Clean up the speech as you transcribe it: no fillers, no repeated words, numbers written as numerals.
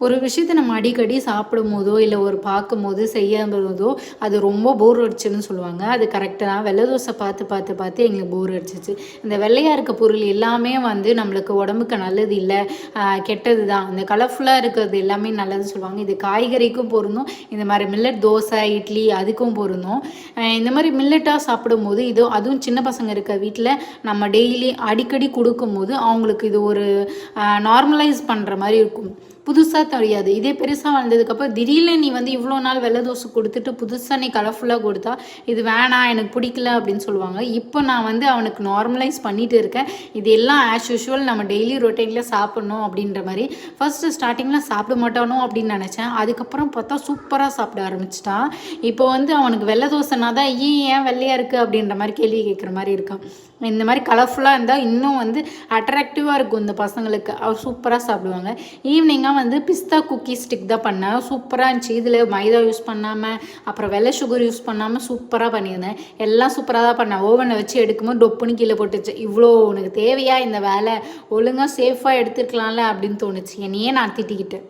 ஒரு விஷயத்த நம்ம அடிக்கடி சாப்பிடும்போதோ, இல்ல ஒரு பார்க்கும்போது, செய்யும்போதோ, அது ரொம்ப போர் அடிச்சுதுன்னு சொல்லுவாங்க. அது கரெக்ட்டு தான். வெள்ள தோசை பார்த்து, பார்த்து, பார்த்து எங்களுக்கு போர் அடிச்சுச்சு. இந்த வெள்ளையா இருக்க பொருள் எல்லாமே வந்து நம்மளுக்கு உடம்புக்கு நல்லது இல்ல. கெட்டது தான். இந்த கலர்ஃபுல்லா இருக்கிறது எல்லாமே நல்லதுன்னு சொல்லுவாங்க. இது காய்கறிக்கும் பொருந்தும். இந்த மாரி மில்லட் தோசை, இட்லி அதுக்கும் பொருந்தும். இந்த மாரி மில்லட்டா சாப்பிடும்போது, அதுவும் சின்ன பசங்க இருக்க வீட்ல நம்ம டெய்லி அடிக்கடி குடுக்கும்போது, அவங்களுக்கு இது ஒரு நார்மலைஸ் பண்ற மாரி இருக்கும். புதுசா தெரியாது. இதே பெருசா வளர்ந்ததுக்கப்புறம் திடீர்னு நீ வந்து இவ்வளோ நாள் வெள்ள தோசை குடுத்துட்டு, புதுசா நீ கலர்ஃபுல்லா குடுத்தா, இது வேணாம் எனக்கு பிடிக்கல அப்படின்னு சொல்லுவாங்க. இப்போ நான் வந்து அவனுக்கு நார்மலைஸ் பண்ணிட்டு இருக்கேன். இது எல்லாம் ஆஸ் யூசுவல் நம்ம டெய்லி ரொட்டீன்ல சாப்பிடணும் அப்படின்ற மாரி. ஃபர்ஸ்ட்டு ஸ்டார்ட்டிங்கில சாப்பிட மாட்டானோ அப்படின்னு நெனச்சேன். அதுக்கப்புறம் பார்த்தா சூப்பரா சாப்பிட ஆரம்பிச்சுட்டான். இப்போ வந்து அவனுக்கு வெள்ள தோசைனா தான், ஏன் வெள்ளையா இருக்கு அப்படின்ற மாரி கேள்வி கேட்குற மாரி இருக்கான். இந்த மாரி கலர்ஃபுல்லா இருந்தா இன்னும் வந்து அட்ராக்டிவா இருக்கும் இந்த பசங்களுக்கு. சூப்பரா சாப்பிடுவாங்க. ஈவினிங்கா வந்து பிஸ்தா குக்கீ ஸ்டிக் தான் பண்ணேன். சூப்பரா இருந்துச்சு. இதில மைதா யூஸ் பண்ணாம, அப்புறம் வெள்ள சுகர் யூஸ் பண்ணாம சூப்பரா பண்ணியிருந்தேன். எல்லாம் சூப்பரா தான் பண்ணேன். ஓவன்ல வச்சு எடுக்கும்போது டொப்புன்னு கீழ போட்டுருச்சு. "இவ்ளோ உனக்கு தேவையா இந்த வேல? ஒழுங்கா சேஃபா எடுத்துருக்கலாம்ல" அப்படின்னு தோணுச்சு. என்னையே நான் திட்டிக்கிட்டேன்.